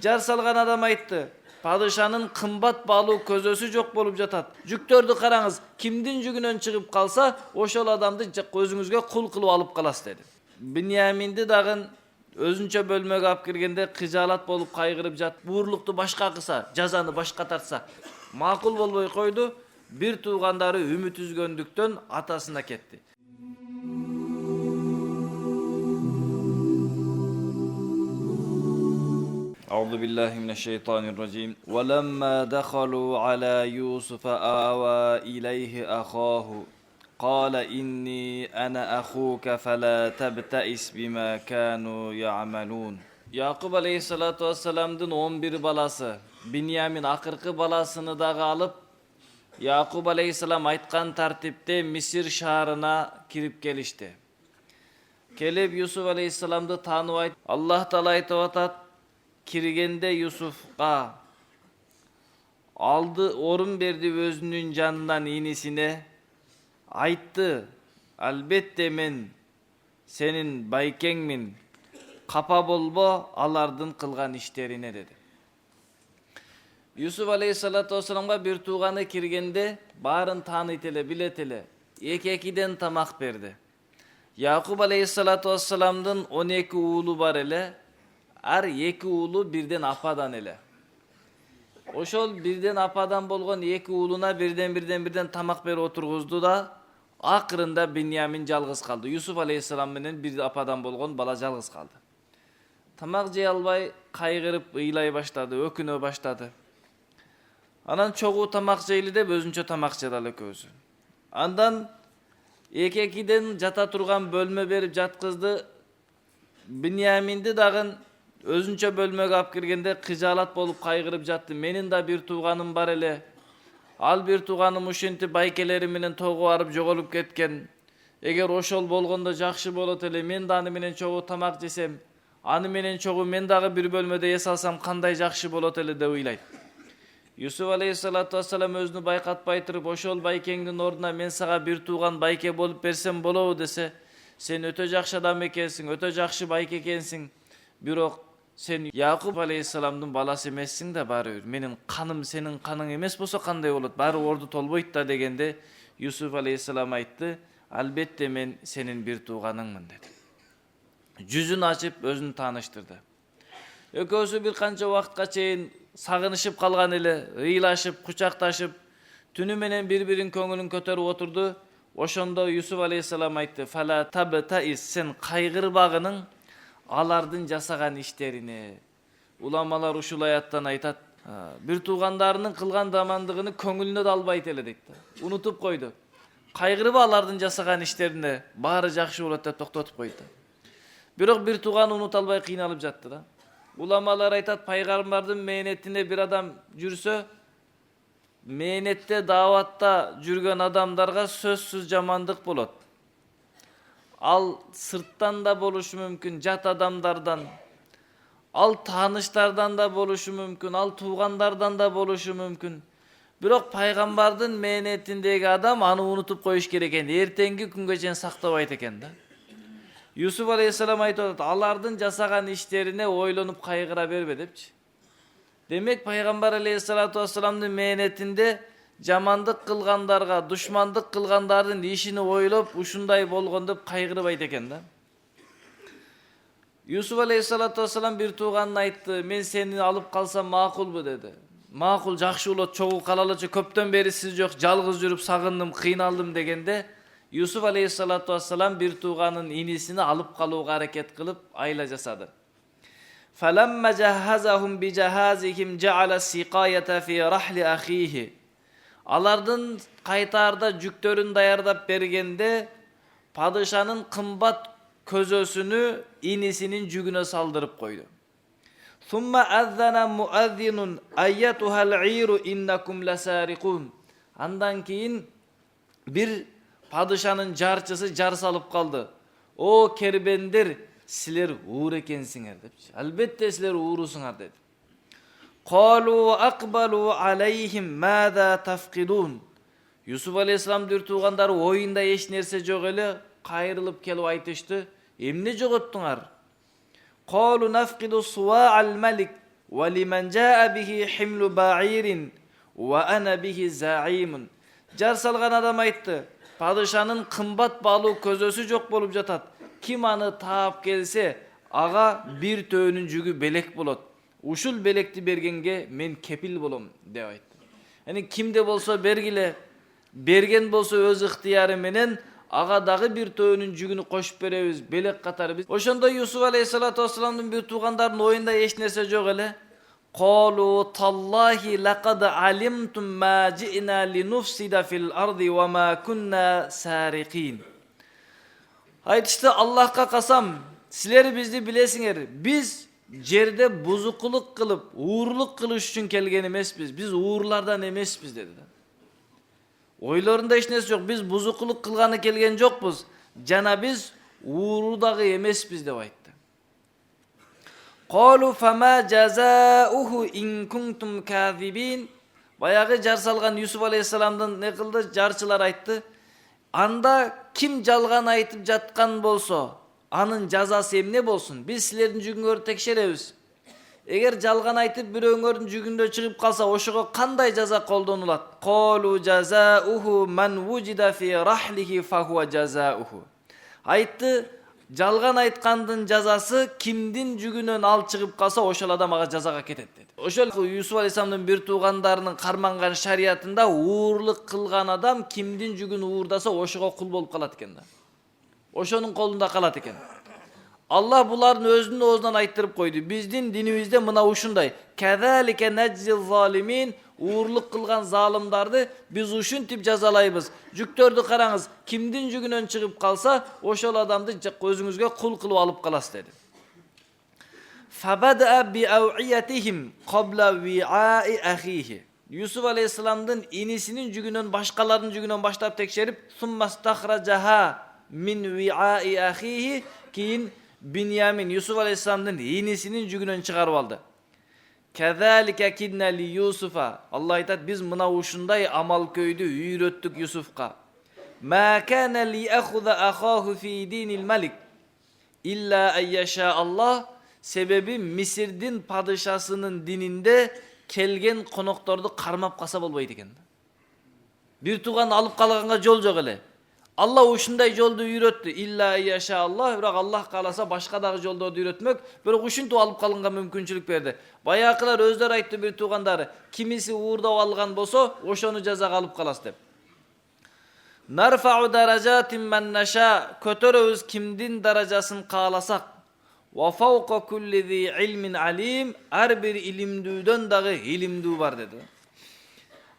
Жар салган адам айтты. Padişanın kımbat balığı közösü çok bolup jatat. Жүктөрдү караңыз, kimdin жүгүнөн чыгып калса, ошол адамды өзүңүзгө кул кылып алып каласыз dedi. Binyaminди дагы өзүнчө бөлмөгө алып киргенде кыжаалат болуп кайгырып жат. Буурлукту башка кылса, жазаны башка тартса, макул болбой койду. Бир туугандары үмүт үзгөндүктөн атасына кетти. أعوذ بالله من الشيطان الرجيم ولما دخلوا على يوسف آوى إليه أخاه قال إني أنا أخوك فلا تبتئس بما كانوا يعملون. Yaqub aleyhissalatu vesselam'dın 11 balası Binyamin akırkı balasını da alıp Yaqub aleyhissalam aytkan tartipte Misir şaharına kirip gelişti. Kelip Yusuf aleyhissalam'dı tanıp ayt. Allah Taala aytıp atat. Kirgende Yusuf'a aldı orun verdi özünün canından inisine ayttı. Albatta men senin baykengmin kapa bolbo alardın kılgan işlerine dedi. Yusuf aleyhissalatu vesselam'a bir tuğanı kirgende barın tanıytele biletele ekiden tamak berdi. Yaqub aleyhissalatu vesselam'dın 12 uğulu var ele. Ar 2 uğulu birden apadan ele. Oşol birden apadan bolgon 2 uğuluna birden tamak beri oturguzdu da akırında Binyamin жалгыз kaldı. Yusuf aleyhissalam menen bir apadan bolgon bala жалгыз kaldı. Tamak jey albay kaygırıp ыйлай başladı, ökünө başladı. Anan çoğu tamak jeyli dep özünçө tamak жадалы көзü. Andan ekekiden jata turgan bölme berip jatkızdı. Binyamindi dagın özünçө bölmөгө алып киргенде кыжаалат болуп кайгырып жатты. Менин да бир тууганым бар эле. Ал бир тууганым ушинтип байкелери менен тоого барып жоголуп кеткен. Эгер ошол болгондо жакшы болот эле. Мен да аны менен чогуу тамак жесем, аны менен чогуу мен дагы бир бөлмөдө эс алсам кандай жакшы болот эле деп ыйлайт. Yusuf aleyhissalatu vesselam özünü байкатпай туруп ошол байкеңдин ордуна мен сага бир тууган байке болуп берсем болобу десе, сен өтө жакшы адам экенсиң, өтө жакшы байке экенсиң. Бирок sen Yaqub aleyhissalam'dın balası emessin de bari menin kanım senin kanın emes bolsa kanday bolot bari ordu tolboyt da degende Yusuf aleyhissalam aytты, albatta men senin bir tuğanыңмын dedi. Жүзүн açıp özünü tanıştırdı. Экөөсү bir kança вакытка чейин sagınışıp kalgan эле, ыйлашып, кучакташып, түнү менен bir-birин көңүлүн көтөрүп отурду. Ошондо Yusuf aleyhissalam aytты, "Fala tabtais, sen кайгырбагының алардын жасаган иштерине." Уламалар ушул аяттан айтат, бир туугандарынын кылган жамандыгын көңүлүнө да албайт эле дейт. Унутуп койду. Кайгырба алардын жасаган иштерине, баары жакшы болот деп токтотуп койду. Бирок бир тууган унута албай кыйналып жатты да. Уламалар айтат, пайгамбардын мээнетине бир адам жүрсө, мээнетте дааватта жүргөн адамдарга сөзсүз жамандык болот. Al sırttan da boluşu mümkün, jat adamlardan, al tanışlardan da boluşu mümkün, al tuğanlardan da boluşu mümkün. Bирок paygambardын мээнетиндеги adam аны unutup koyuş gereken, ertengi күнгө чейин сактабайт экен да. Yusuf aleyhissalam aytып атат, алардын жасаган иштерине ойлонуп кайгыра бербе депчи. Демек пайгамбар алейхиссалату вассаламдын мээнетинде жамандык кылгандарга, душмандык кылгандардын ишини ойлоп, ушундай болгон деп кайгырбайт экен да. Yusuf aleyhissalatu vesselam bir tuğanına aytты, "Men seni alıp kalsam makul dedi. Makul, жакшы болот, чогуу калалычы, көптөн бери сиз жок, жалгыз жүрүп сагындым, кыйналдым" дегенде, Yusuf aleyhissalatu vesselam bir tuğanın inisini alıp kalууга аракет кылып, айла жасады. "Falamma jahhazahum bi jahazihim ja'ala siqayata fi rahli akhihi." Alardın kaytarda жүктөрүн даярдап бергенде, padişanın kımbat közösünü inisinin жүгүнө saldırıp koydu. Thumma azzana muazzinun ayyatuhal iru innakum lasariqun. Andan keyin bir padişanın jarçısı jar salıp kaldı. "O kerbendir, sizler uğur ekensiңер" депчи. "Albatta sizler uğurusuңар" dedi. "Qalu aqbalu alayhim mada tafqidun." Yusuf aleyhissalam dür tuğandары oyunda eç nerse jok ele, kayırılıp kelip aytıştı, "Emne jogottуңар?" "Qalu nafqidu suwa'al malik ve limen jaa bihi himlu ba'irin ve ana bihi za'imun. Jar salgan adam aytты, padişanın kımbat balığı közösü jok bolup jatat. Kim anı taap gelse, aga bir töөнүн жүгү белек болот. Ушул белекти бергенге мен кепил болом деп айтты. Yani kimde bolsa bergile, bergen bolsa öz ыктыяры менен ага дагы bir töөнүн жүгүнү кошуп беребиz, белек катары биз. Ошондо Юсуф алейхиссалату вассаламдын bir туугандарынын оюнда эч нерсе жок эле. Qalu tallahi laqad alimtum ma ji'na linufsida fil ardi ve ma kunna sariqin. Aytıştı, Allah'a kasam, sizler bizni bilesinger. Biz jerde buzukuluk kılıp, uğurluk kılış üçün kelgen emesbiz. Biz uğurlardan emesbiz dedi. Oylarında hiç nesi yok. Biz buzukuluk kılganı kelgen jokpuz. Jana biz uğurdağı emesbiz деп aytты. Qalu fama jazaohu in kuntum kazibin. Bayagı jar salgan Yusuf aleyhissalamdın ne kıldı? Jarçılar aytты. Anda kim жалган айтып жаткан болсо, анын жазасы эмне болсун? Биз силердин жүгүңөрдү текшеребиз. Эгер жалган айтып бирөөңөрдүн жүгүндө чыгып калса, ошого кандай жаза колдонулат? Qalu jazaohu man wujida fi rahlihi fa huwa jazaohu. Айтты, жалган айткандын жазасы кимдин жүгүнөн ал чыгып калса, ошол адам ага жазага кетет деди. Ошол Юсуф алейхисаламдын bir туугандарынын карманган шариятында уурлук кылган адам кимдин жүгүн уурдаса, ошого кул болуп калат экен да. Ошонун колунда калат экен. Allah булардын өзүнүн оозунан айттырып койду. Биздин динибизде мына ушундай. Кадалика наджи залимин, уурлук кылган залымдарды биз ушинтип жазалайбыз. Жүктөрдү караңыз, кимдин жүгүнөн чыгып калса, ошол адамды өзүңүзгө кул кылып алып каласыз деди. Fabada bi awiyatihim qabla wi'a'i akhihi. Yusuf aleyhissalamdın inisinin жүгүнөн başkalarının жүгүнөн başlap tekşerip summastakhrajaha min wi'a'i akhihi, keyin Binyamin Yusuf aleyhissalamdın inisinin жүгүнөн çıkarıp aldı. Kezalike kidna li Yusufa. Allah aytat, biz mına uşunday amal köydü üyröttük Yusuf'a. Ma kana li akhuza akhahu fi dinil malik illa en yasha Allah. Sebebi Misirdin padişasının dininde kelgen konoktordu karmap kasa bolbaydı eken. Bir tuğan alıp kalganга jol jok ele. Allah uşunday joldu üyröttü. İlla yaşa Allah. Biroq Allah kalasa başka dagı joldu üyrötmek. Biroq uşuntu alıp kalınga mümkünçülük berdi. Bayakılar özler aytты bir tuğandары. Kimisi uğurdap algan bolsa, oşonu jazaga alıp kalas dep. Narfa'u darajatin men nasha. Kötöröbüz kimdin darajasın kalasak. Wa fawqa kulli zi ilmin alim. Her bir ilimdüden dağı ilimdü var dedi.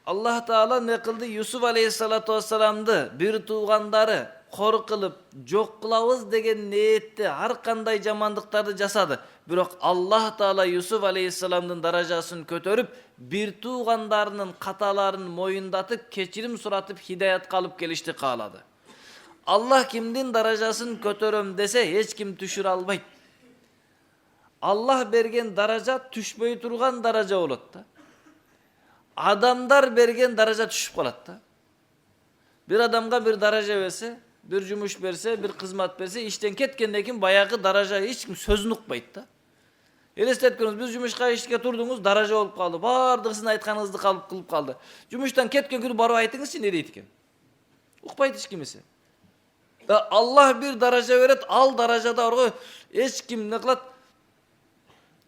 Allah Taala ne kıldı? Yusuf aleyhissalatu vesselam'dı bir tuğandары kor kılıp jok kılabız degen niyette har kanday jamandıktardı jasadı. Biroq Allah Taala Yusuf aleyhissalam'dın darajasını kötörüp bir tuğandarının katalarını moyundatıp keçirim suratıp hidayet kalıp gelişti kaladı. Allah kimdin darajasını kötörüm dese hiç kim düşür almaydı. Allah bergen daraja düşmöy turgan daraja bolot da. Adamlar bergen daraja düşüp kalat da. Bir adamga bir daraja verse, bir jumuş berse, bir kızmat berse, işten ketkenden keyin bayagı daraja hiç kim sözünü ukpayt da. Elestetkeniz, biz jumuşka işke turdunuz, daraja olup kaldı. Bardıq sizin aytkanыңызды kılıp kaldı. Jumuştan ketken günü barıp aytыңызчы ne deyt eken? Ukpayt hiç kimisi. Allah bir daraja veret, al darajada orgo hiç kim ne kılat?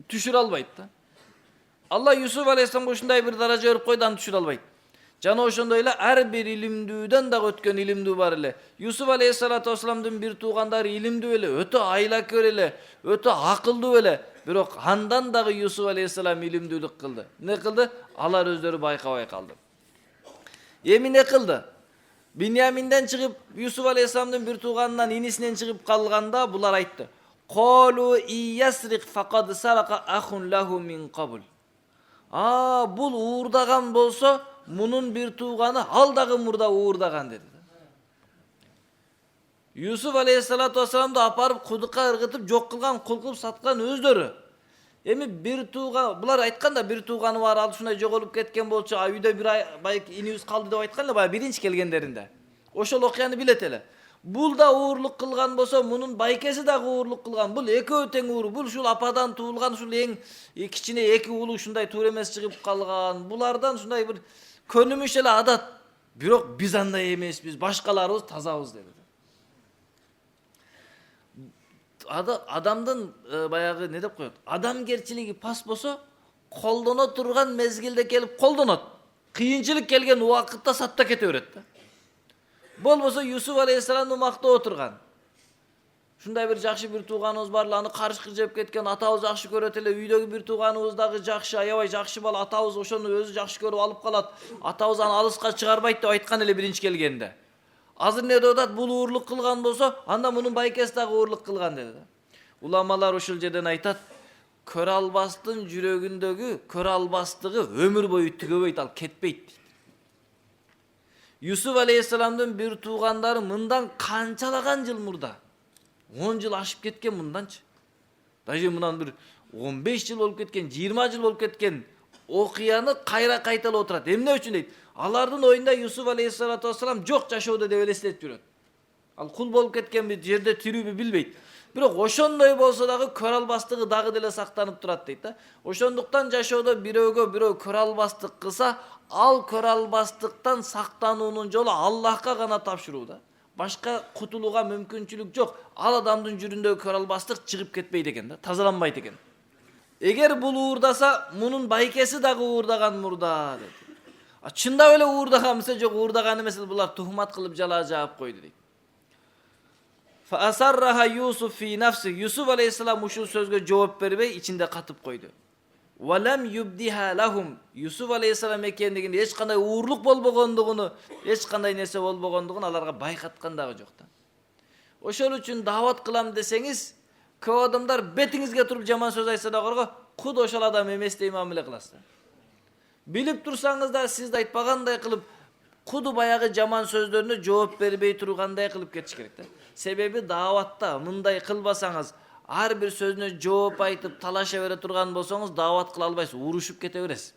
Düşür albayt da. Allah Yusuf aleyhissalam uşunday bir daraja verip koydan düşür albayt. Jana ошондой her bir ilimdüden da ötken ilimdü var ele. Yusuf aleyhissalatu vesselam'dın bir tuğandары ilimdü ele, öte aylakör ele, öte akıldı ele. Biroq handan dağı Yusuf aleyhissalam ilimdülük kıldı. Ne kıldı? Alar özleri baykabay kaldı. Emin ne kıldı? Binyamin'den çıkıp Yusuf aleyhissalam'dın bir tuğandan inisinden çıkıp kalganda bular aytты. Qalu iyasriq faqad saraka ahun lahu min qabl. Bul uğurdagan bolsa, bunun bir tuğanı aldağı murda uğurdagan dedi. Yusuf aleyhissalatu vesselam da aparıp kudukka ırgıtıp jok kılgan, kul kılıp satkan özdörü. Emi bir tuğan, bular aytkan da bir tuğanı var, al şunday jok olup ketken bolçu, uyda bir ay bayık inibиз kaldı dep aytkan da birinci kelgenlerinde. Oşol okyanı bilet ele. Бул да уурлук кылган болсо, мунун байкеси дагы уурлук кылган. Бул экөө тең уур. Бул ушул ападан туулган, ушул эң кичине эки уулу ушундай туура эмес чыгып калган. Булардан ушундай бир көнүмүш эле адат. Бирок биз андай эмеспиз, башкаларыбыз тазабыз деди. Адамдын баягы не деп коет? Адамгерчилиги пас болсо, колдоно турган мезгилде келип колдонот. Кыйынчылык келген убакытта сатта кете берет да. Болбосо Юсуф алейхиссаламды мактап отурган. Шундай бир жакшы бир тууганыбыз бар, аны карышкы жеп кеткен, атабыз жакшы көрөт эле, үйдөгү бир тууганыбыз дагы жакшы, аябай жакшы бала, атабыз ошону өзү жакшы көрүп алып калат. Атабыз аны алыска чыгарбайт деп айткан эле биринчи келгенде. Азыр не деп атат? Бул уурлук кылган болсо, анда мунун байкеси дагы уурлук кылган деди. Уламалар ушул жерден айтат, көрө албастын жүрөгүндөгү көрө албастыгы өмүр бою түгөбөйт, ал кетпейт. Юсуф алейхиссаламдын бир туугандары мындан канчалаган жыл мурда, 10 жыл ашып кеткен мынданчы. Даже мындан бир 15 жыл болуп кеткен, 20 жыл болуп кеткен окуяны кайра кайталап отурат. Эмне үчүн дейт? Алардын оюнда Юсуф алейхиссалату вассалам жок жашоодо деп элестетип жүрөт. Ал кул болуп кеткенби, жерде тирүүбү билбейт. Бирок ошондой болсо дагы көрө албастыгы дагы деле сактанып турат дейт да. Ошондуктан жашоодо бирөөгө бирөө көрө албастык кылса, ал көрө албастыктан сактануунун жолу Аллахка гана тапшыруу да. Башка кутулууга мүмкүнчүлүк жок. Ал адамдын жүрүндөгү көрө албастык чыгып кетпейт экен да, тазаланбайт экен. Эгер бул уурдаса, мунун байкеси дагы уурдаган мурда деди. Чындап эле уурдаганбы, жок уурдаган эмес, булар тухмат кылып жала жаап койду дейт. Фасарраха Юсуф фи нафси. Юсуф алейхиссалам ушул сөзгө жооп бербей, ичинде катып койду. Валам юбдиха лахум. Юсуф алейхиссалам экендигин, эч кандай уурлук болбогондугуну, эч кандай нерсе болбогондугун аларга байкаткан дагы жок да. Ошол үчүн даават кылам десеңиз, көп адамдар бетиңизге туруп жаман сөз айтса дагы, куд ошол адам эмес деп мамиле кыласыз. Билип турсаңыз да сизди айтпагандай кылып, куду баягы жаман сөздөрүнө жооп бербей тургандай кылып кетиш керек да. Себеби дааватта мындай кылбасаңыз, ар бир сөзүнө жооп айтып талаша бере турган болсоңуз, даават кыла албайсыз, урушуп кете бересиз.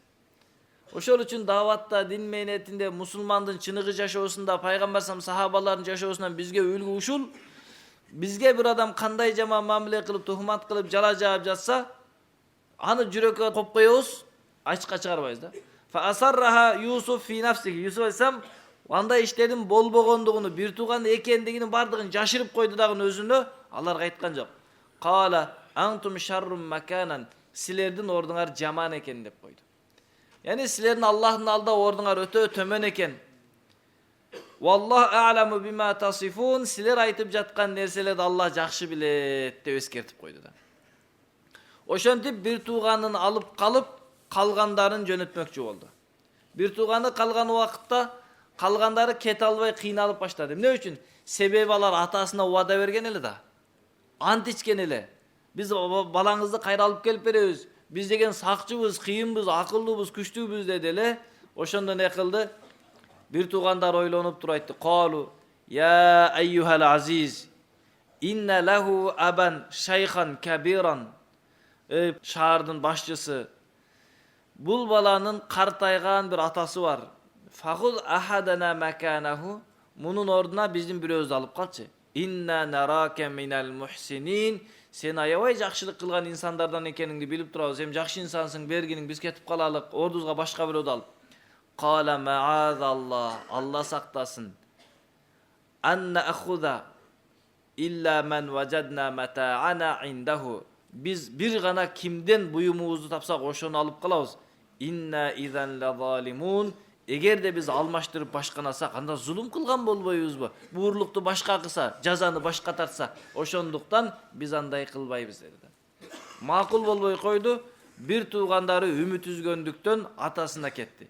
Ошол үчүн дааватта, дин мээнетинде, мусулмандын чыныгы жашоосунда, пайгамбар сахабалардын жашоосунан бизге үлгү ушул. Бизге бир адам кандай жаман мамиле кылып, тухмат кылып, жала жаап жатса, аны жүрөккө коюп коебуз, ачыкка чыгарбайбыз да. Фа асарраха Юсуф фи нафсихи. Юсуф алейхиссалам андай иштердин болбогондугуну, бир тууган экендигинин бардыгын жашырып койду дагы өзүнө, аларга айткан жок. Кала антум шаррум маканан. Силердин ордуңар жаман экен деп койду. Яни силердин Аллахтын алдында ордуңар өтө төмөн экен. Валлах а'ламу бима тасифун. Силер айтып жаткан нерселерди Аллах жакшы билет деп эскертип койду да. Ошентип бир тууганын алып калып, калгандарын жөнөтмөкчү болду. Бир тууганы калган убакытта калгандары кете албай кыйналып баштады. Эмне үчүн? Себеби алар атасына убада берген эле да. Ант ичкен эле. Биз балаңызды кайра алып келип беребиз. Биз деген сакчыбыз, кыйынбыз, акыллуубуз, күчтүүбүз деди эле. Ошондо не кылды? Бир туугандар ойлонуп туруп айтты. Калу я айюхал азиз инна лаху абан шайхан кабиран. Шаардын башчысы, бул баланын картайган бир атасы бар. Фахуз ахадана маканаху. Мунун ордуна биздин бирөөбүздү алып калчы. Инна нарака минал мухсинин. Сен аябай жакшылык кылган инсандардан экениңди билип турабыз. Сен жакшы инсансың, бергиниң, биз кетип калалык, ордубузга башка бирөөдү алып. Кала маазаллах. Алла сактасын. Анна ахуда илля ман важадна матаана индаху. Биз бир гана кимден буюмубузду тапсак ошону алып калабыз. Инна изан ла залимун. Эгерде биз алмаштырып башканасак, анда зулум кылган болбойбузбу? Буурлукту башка кылса, жазаны башка тартса, ошондуктан биз андай кылбайбыз деди. Макул болбой койду. Бир туугандары үмүт үзгөндүктөн атасына кетти.